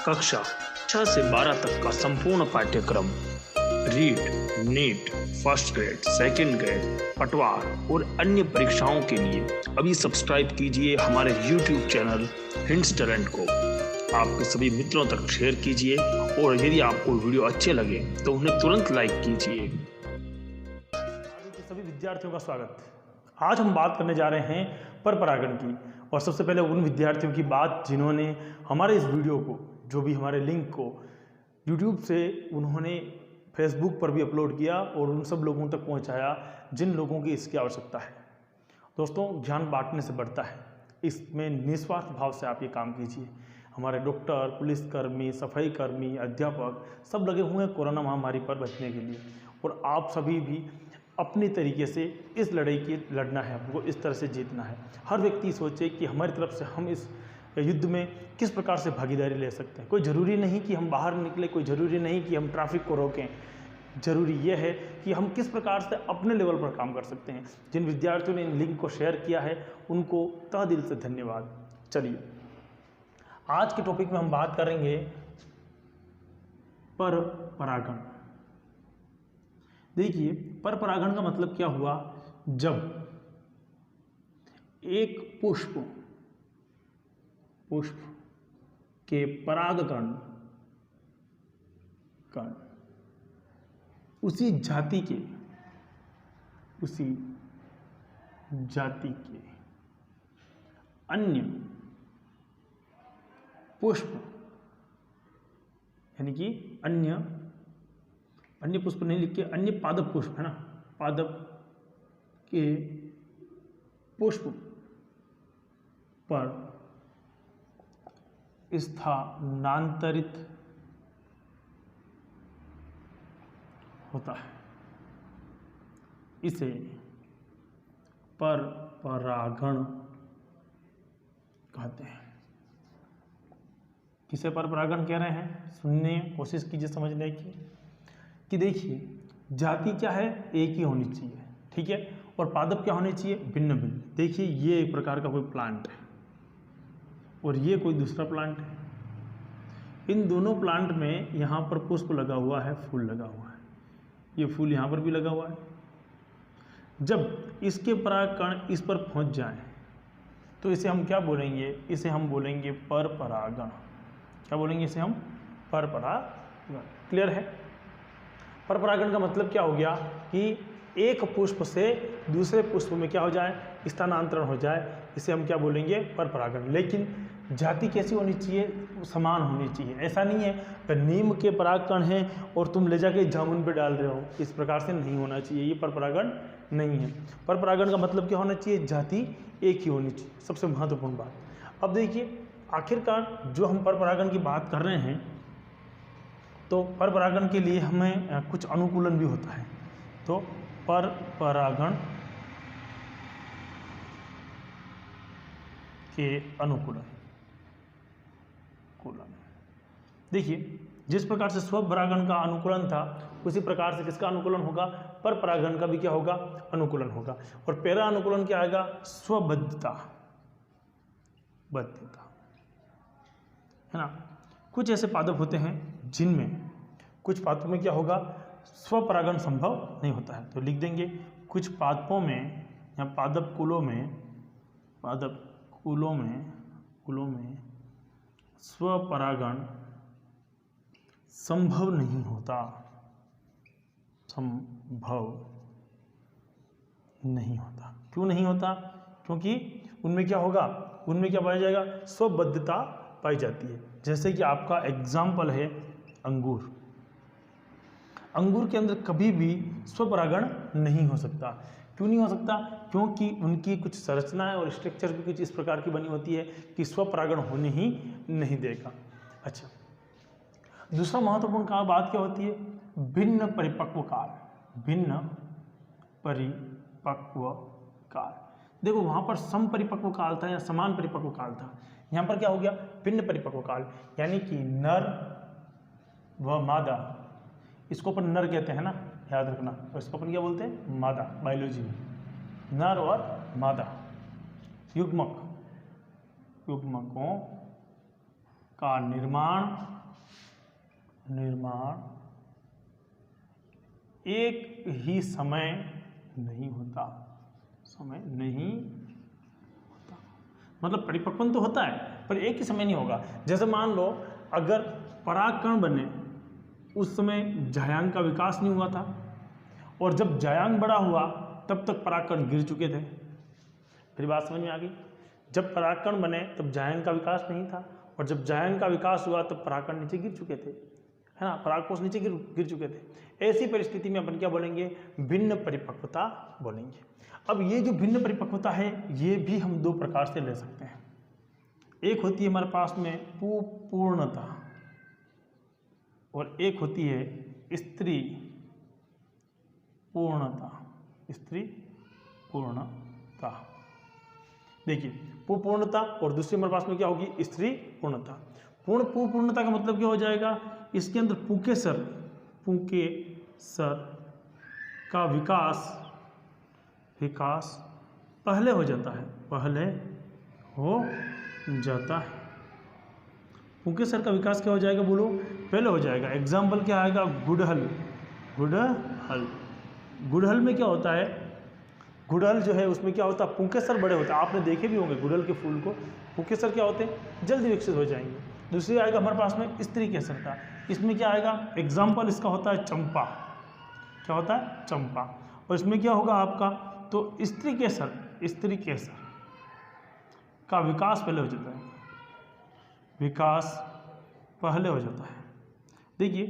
कक्षा 6 से 12 तक का संपूर्ण पाठ्यक्रम REET, NEET, first grade, second grade, पटवार और अन्य परीक्षाओं के लिए अभी सब्सक्राइब कीजिए हमारे YouTube चैनल हिंट्स टैलेंट को। आपके सभी मित्रों तक शेयर कीजिए और यदि आपको वीडियो अच्छे लगे तो उन्हें तुरंत लाइक कीजिए। सभी विद्यार्थियों का स्वागत। आज हम बात करने जा रहे हैं परपरागण की, और सबसे पहले उन विद्यार्थियों की बात जिन्होंने हमारे इस वीडियो को, जो भी हमारे लिंक को YouTube से उन्होंने फेसबुक पर भी अपलोड किया और उन सब लोगों तक पहुंचाया जिन लोगों की इसकी आवश्यकता है। दोस्तों, ज्ञान बांटने से बढ़ता है, इसमें निस्वार्थ भाव से आप ये काम कीजिए। हमारे डॉक्टर, पुलिसकर्मी, सफाई कर्मी, अध्यापक सब लगे हुए हैं कोरोना महामारी पर बचने के लिए, और आप सभी भी अपने तरीके से इस लड़ाई की लड़ना है, हमको इस तरह से जीतना है। हर व्यक्ति सोचे कि हमारी तरफ से हम इस युद्ध में किस प्रकार से भागीदारी ले सकते हैं। कोई ज़रूरी नहीं कि हम बाहर निकले, कोई ज़रूरी नहीं कि हम ट्रैफिक को रोकें, ज़रूरी यह है कि हम किस प्रकार से अपने लेवल पर काम कर सकते हैं। जिन विद्यार्थियों ने इन लिंक को शेयर किया है उनको तहे दिल से धन्यवाद। चलिए, आज के टॉपिक में हम बात करेंगे परपरागण। देखिए, परपरागण का मतलब क्या हुआ? जब एक पुष्प के परागकण उसी जाति के अन्य पुष्प, यानी कि अन्य पुष्प नहीं लिख के अन्य पादप पुष्प है ना, पादप के पुष्प पर स्थानांतरित होता है, इसे परपरागण कहते हैं। किसे परपरागण कह रहे हैं? सुनने कोशिश कीजिए समझने की। कि देखिए, जाति क्या है? एक ही होनी चाहिए, ठीक है, और पादप क्या होने चाहिए? भिन्न भिन्न। देखिए, ये एक प्रकार का कोई प्लांट है और ये कोई दूसरा प्लांट है। इन दोनों प्लांट में यहाँ पर पुष्प लगा हुआ है, फूल लगा हुआ है, ये फूल यहाँ पर भी लगा हुआ है। जब इसके परागकण इस पर पहुँच जाएं तो इसे हम क्या बोलेंगे? इसे हम बोलेंगे परपरागण। क्या बोलेंगे इसे हम? परपरागण। क्लियर है? परपरागण का मतलब क्या हो गया कि एक पुष्प से दूसरे पुष्प में क्या हो जाए? स्थानांतरण हो जाए, इसे हम क्या बोलेंगे? परपरागण। लेकिन जाति कैसी होनी चाहिए? समान होनी चाहिए। ऐसा नहीं है कि नीम के परागकण हैं और तुम ले जाके जामुन पे डाल रहे हो, इस प्रकार से नहीं होना चाहिए। ये परपरागण नहीं है। परपरागण का मतलब क्या होना चाहिए? जाति एक ही होनी चाहिए, सबसे महत्वपूर्ण बात। अब देखिए, आखिरकार जो हम परपरागण की बात कर रहे हैं, तो परपरागण के लिए हमें कुछ अनुकूलन भी होता है। तो परपरागण के अनुकूलन देखिए, जिस प्रकार से स्वपरागण का अनुकूलन था, उसी प्रकार से किसका अनुकूलन होगा? परपरागण का भी क्या होगा? अनुकूलन होगा। और पैरा अनुकूलन क्या आएगा? स्वबद्धता, है ना। कुछ ऐसे पादप होते हैं जिनमें कुछ पादपों में क्या होगा? स्वपरागण संभव नहीं होता है। तो लिख देंगे, कुछ पादपों में या पादप कुलों में स्वपरागण संभव नहीं होता। क्यों नहीं होता? क्योंकि उनमें क्या होगा? उनमें क्या पाया जाएगा? स्वबद्धता पाई जाती है। जैसे कि आपका एग्जाम्पल है अंगूर। अंगूर के अंदर कभी भी स्वपरागण नहीं हो सकता। क्यों नहीं हो सकता? क्योंकि उनकी कुछ संरचना है और स्ट्रक्चर भी कुछ इस प्रकार की बनी होती है कि स्वपरागण होने ही नहीं देगा। अच्छा, दूसरा महत्वपूर्ण बात क्या होती है? भिन्न परिपक्व काल। देखो, वहां पर समपरिपक्व काल था या समान परिपक्व काल था, यहाँ पर क्या हो गया? भिन्न परिपक्व काल। यानी कि नर व मादा, इसको अपन नर कहते हैं ना, याद रखना, और इसको अपन क्या बोलते हैं? मादा, बायोलॉजी में। नर और मादा युग्मकों का निर्माण एक ही समय नहीं होता, मतलब परिपक्वन तो होता है पर एक ही समय नहीं होगा। जैसे मान लो अगर परागकण बने उस समय जायांग का विकास नहीं हुआ था, और जब जायांग बड़ा हुआ तब तक परागकण गिर चुके थे। मेरी बात समझ में आ गई? जब परागकण बने तब जायांग का विकास नहीं था, और जब जायांग का विकास हुआ तब परागकण नीचे गिर चुके थे, है ना, परागकोश नीचे गिर चुके थे। ऐसी परिस्थिति में अपन क्या बोलेंगे? भिन्न परिपक्वता बोलेंगे। अब ये जो भिन्न परिपक्वता है ये भी हम दो प्रकार से ले सकते हैं। एक होती है हमारे पास में पूर्णता, और एक होती है स्त्री पूर्णता। देखिए पूर्णता और दूसरी हमारे पास में क्या होगी? स्त्री पूर्णता। पूर्णता का मतलब क्या हो जाएगा? इसके अंदर पुंकेसर का विकास पहले हो जाता है, पुंकेसर का विकास क्या हो जाएगा? बोलो, पहले हो जाएगा। एग्जाम्पल क्या आएगा? गुड़हल में क्या होता है? गुड़हल जो है उसमें क्या होता है? पुंकेसर बड़े होते हैं। आपने देखे भी होंगे गुड़हल के फूल को, पुंकेसर क्या होते हैं? जल्दी विकसित हो जाएंगे। दूसरी आएगा हमारे पास में स्त्री केसरता। इसमें क्या आएगा? एग्जाम्पल इसका होता है चंपा। क्या होता है? चंपा। और इसमें क्या होगा आपका? तो स्त्री केसर का विकास पहले हो जाता है। देखिए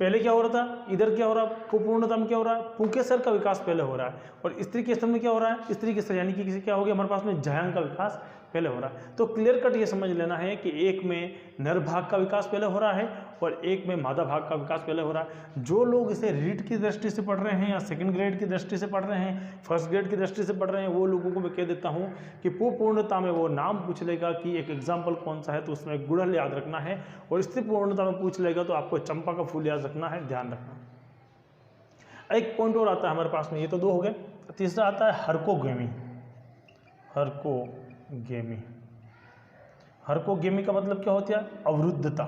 पहले क्या हो रहा था? इधर क्या हो रहा है? पूर्णता में क्या हो रहा है? पुंकेसर का विकास पहले हो रहा है, और स्त्री केसर में क्या हो रहा है? स्त्री केसर यानी कि क्या हो गया हमारे पास में? जायांग का विकास पहले हो रहा है। तो क्लियर कट ये समझ लेना है कि एक में नर भाग का विकास पहले हो रहा है और एक में मादा भाग का विकास पहले हो रहा है। जो लोग इसे रीड की दृष्टि से पढ़ रहे हैं या सेकंड ग्रेड की दृष्टि से पढ़ रहे हैं, फर्स्ट ग्रेड की दृष्टि से पढ़ रहे हैं, वो लोगों को मैं कह देता हूँ कि पूर्णता में वो नाम पूछ लेगा कि एक एग्जाम्पल कौन सा है, तो उसमें गुड़हल याद रखना है, और स्त्री पूर्णता में पूछ लेगा तो आपको चंपा का फूल याद रखना है, ध्यान रखना। एक पॉइंट और आता है हमारे पास में, ये तो दो हो गए। तीसरा आता है हरकोगेमी का मतलब क्या होता है? अवरुद्धता।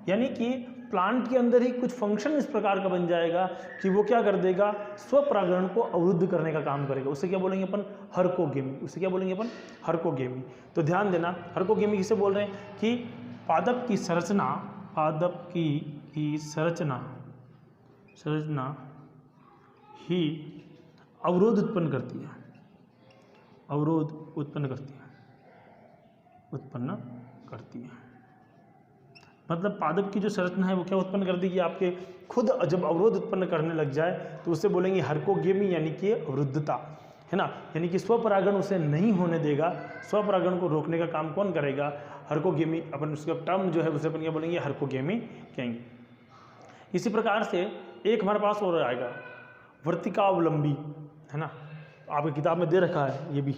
यानी कि प्लांट के अंदर ही कुछ फंक्शन इस प्रकार का बन जाएगा कि वो क्या कर देगा? स्वपरागण को अवरुद्ध करने का काम करेगा। उसे क्या बोलेंगे अपन? हरकोगेमी। तो ध्यान देना, हरकोगेमी किसे बोल रहे हैं? कि पादप की संरचना ही अवरोध उत्पन्न करती है। मतलब पादप की जो संरचना है वो क्या उत्पन्न कर देगी? आपके खुद जब अवरोध उत्पन्न करने लग जाए तो उससे बोलेंगे हरकोगेमी, यानी कि अवरुद्धता, है ना, यानी कि स्वपरागण उसे नहीं होने देगा। स्वपरागण को रोकने का काम कौन करेगा? हरकोगेमी। अपन उसका टर्म जो है उसे अपन क्या बोलेंगे? हरकोगेमी कहेंगे। इसी प्रकार से एक हमारे पास और आएगा वर्तिकावलंबी, है ना, आपकी किताब में दे रखा है ये भी,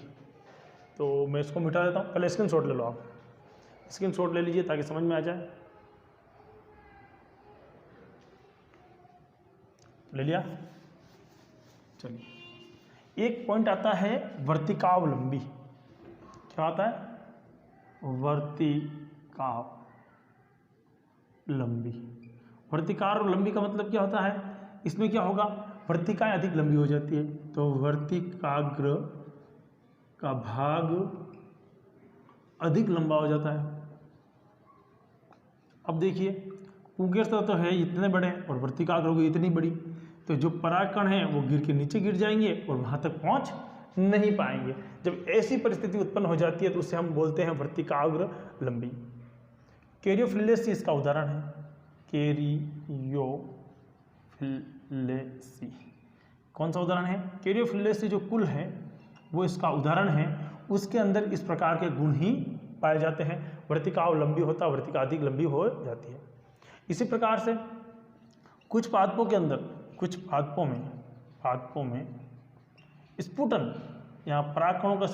तो मैं इसको मिटा देता हूँ। पहले स्क्रीनशॉट ले लो, आप स्क्रीनशॉट ले लीजिए ताकि समझ में आ जाए। ले लिया? चलिए, एक पॉइंट आता है वर्तिकावलंबी। क्या आता है? वर्तिकावलंबी का मतलब क्या होता है? इसमें क्या होगा? वर्तिकाएं अधिक लंबी हो जाती है, तो वर्तिकाग्र का भाग अधिक लंबा हो जाता है। अब देखिए पुंकेसर तो है इतने बड़े और वर्तिकाग्र होगी इतनी बड़ी, तो जो परागकण हैं वो गिर के नीचे गिर जाएंगे और वहाँ तक पहुँच नहीं पाएंगे। जब ऐसी परिस्थिति उत्पन्न हो जाती है तो उसे हम बोलते हैं वर्तिकाग्र लंबी। कैरियोफिलेसी इसका उदाहरण है। कैरियोफिलेसी कौन सा उदाहरण है? कैरियोफिलेसी जो कुल है वो इसका उदाहरण है। उसके अंदर इस प्रकार के गुण ही पाए जाते हैं। वर्तिकावलंबी होता है, वर्तिका अधिक लंबी हो जाती है। इसी प्रकार से कुछ पादपों के अंदर, कुछ पादपों में स्फुटन, यहाँ परागकणों का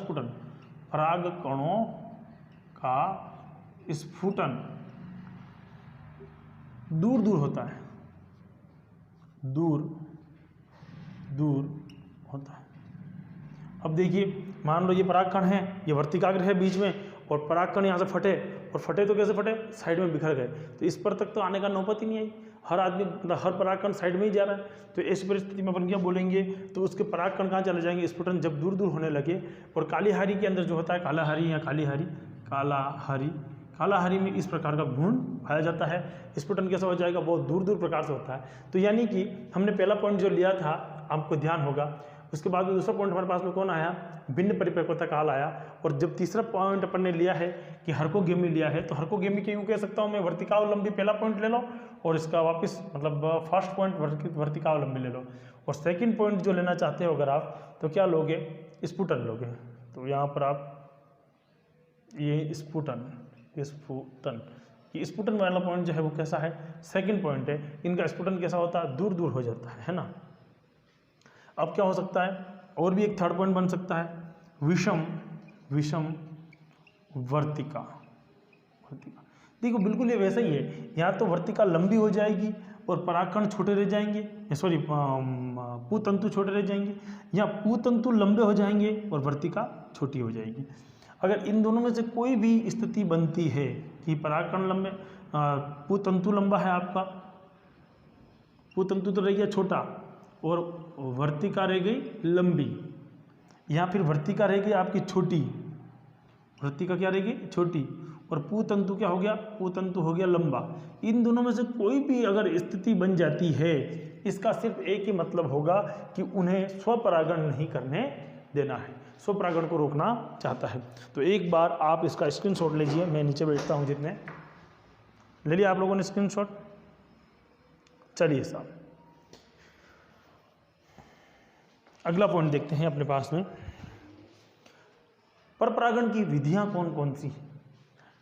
स्फुटन दूर दूर होता है, दूर होता है। अब देखिए मान लो ये परागकण है, ये वर्तिकाग्र है बीच में, और परागकण यहाँ से फटे, और फटे तो कैसे फटे, साइड में बिखर गए, तो इस पर तक तो आने का नौबत ही नहीं आई। हर आदमी मतलब हर परागकण साइड में ही जा रहा है, तो ऐसी परिस्थिति में अपन क्या बोलेंगे, तो उसके परागकण कहाँ चले जाएंगे, स्फुटन जब दूर दूर होने लगे। और काली हारी के अंदर जो होता है, काला हारी या काली हारी, काला हारी में इस प्रकार का गुण पाया जाता है। स्फुटन कैसा हो जाएगा, बहुत दूर दूर प्रकार से होता है। तो यानी कि हमने पहला पॉइंट जो लिया था, आपको ध्यान होगा, उसके बाद में दूसरा पॉइंट हमारे पास में कौन आया, भिन्न परिपक्वता काल आया। और जब तीसरा पॉइंट अपन ने लिया है कि हर्कोगेमी लिया है, तो हर्कोगेमी के यूँ कह सकता हूँ मैं, वर्तिकावलंबी पहला पॉइंट ले लो और इसका वापस मतलब फर्स्ट पॉइंट वर्तिकावलंबी ले लो, और सेकंड पॉइंट जो लेना चाहते हो अगर आप, तो क्या लोगे, स्फुटन लोगे। तो यहाँ पर आप ये स्फुटन ये स्फुटन वाला पॉइंट जो है वो कैसा है, सेकंड पॉइंट है। इनका स्फुटन कैसा होता है, दूर दूर हो जाता है ना। अब क्या हो सकता है, और भी एक थर्ड पॉइंट बन सकता है, विषम वर्तिका। देखो बिल्कुल ये वैसा ही है, यहाँ तो वर्तिका लंबी हो जाएगी और परागकण छोटे रह जाएंगे, सॉरी पूतंतु छोटे रह जाएंगे, यहाँ पूतंतु लंबे हो जाएंगे और वर्तिका छोटी हो जाएगी। अगर इन दोनों में से कोई भी स्थिति बनती है कि परागकण लंबे, पूतंतु लंबा है आपका, पूतंतु तो रह गया छोटा और वर्तिका रह गई लंबी, या फिर वर्तिका रह गई आपकी छोटी, वर्तिका क्या रहेगी, छोटी, और पूतंतु क्या हो गया, पूतंतु हो गया लंबा। इन दोनों में से कोई भी अगर स्थिति बन जाती है, इसका सिर्फ एक ही मतलब होगा कि उन्हें स्वपरागण नहीं करने देना है, स्वपरागण को रोकना चाहता है। तो एक बार आप इसका स्क्रीनशॉट लीजिए, मैं नीचे बैठता हूँ, जितने ले लिया आप लोगों ने स्क्रीनशॉट। चलिए साहब अगला पॉइंट देखते हैं अपने पास में, परपरागण की विधियां कौन कौन सी।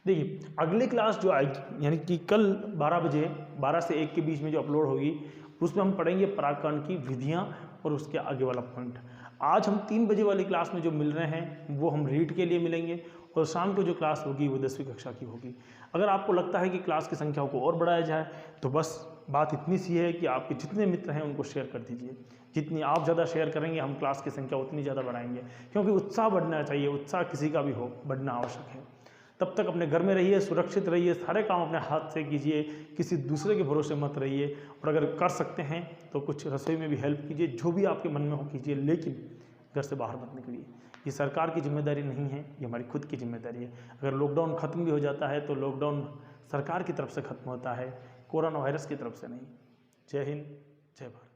देखिए अगली क्लास जो आएगी, यानी कि कल 12 बजे 12 से 1 के बीच में जो अपलोड होगी, उसमें हम पढ़ेंगे परागकण की विधियां और उसके आगे वाला पॉइंट। आज हम 3 बजे वाली क्लास में जो मिल रहे हैं वो हम रीड के लिए मिलेंगे, और शाम को जो क्लास होगी वो 10वीं कक्षा की होगी। अगर आपको लगता है कि क्लास की संख्याओं को और बढ़ाया जाए, तो बस बात इतनी सी है कि आपके जितने मित्र हैं उनको शेयर कर दीजिए। जितनी आप ज़्यादा शेयर करेंगे, हम क्लास की संख्या उतनी ज़्यादा बढ़ाएंगे, क्योंकि उत्साह बढ़ना चाहिए, उत्साह किसी का भी हो, बढ़ना आवश्यक है। तब तक अपने घर में रहिए, सुरक्षित रहिए, सारे काम अपने हाथ से कीजिए, किसी दूसरे के भरोसे मत रहिए, और अगर कर सकते हैं तो कुछ रसोई में भी हेल्प कीजिए, जो भी आपके मन में हो कीजिए, लेकिन घर से बाहर मत निकलिए। ये सरकार की जिम्मेदारी नहीं है, ये हमारी खुद की जिम्मेदारी है। अगर लॉकडाउन खत्म भी हो जाता है तो लॉकडाउन सरकार की तरफ से खत्म होता है, कोरोना वायरस की तरफ से नहीं। जय हिंद, जय भारत।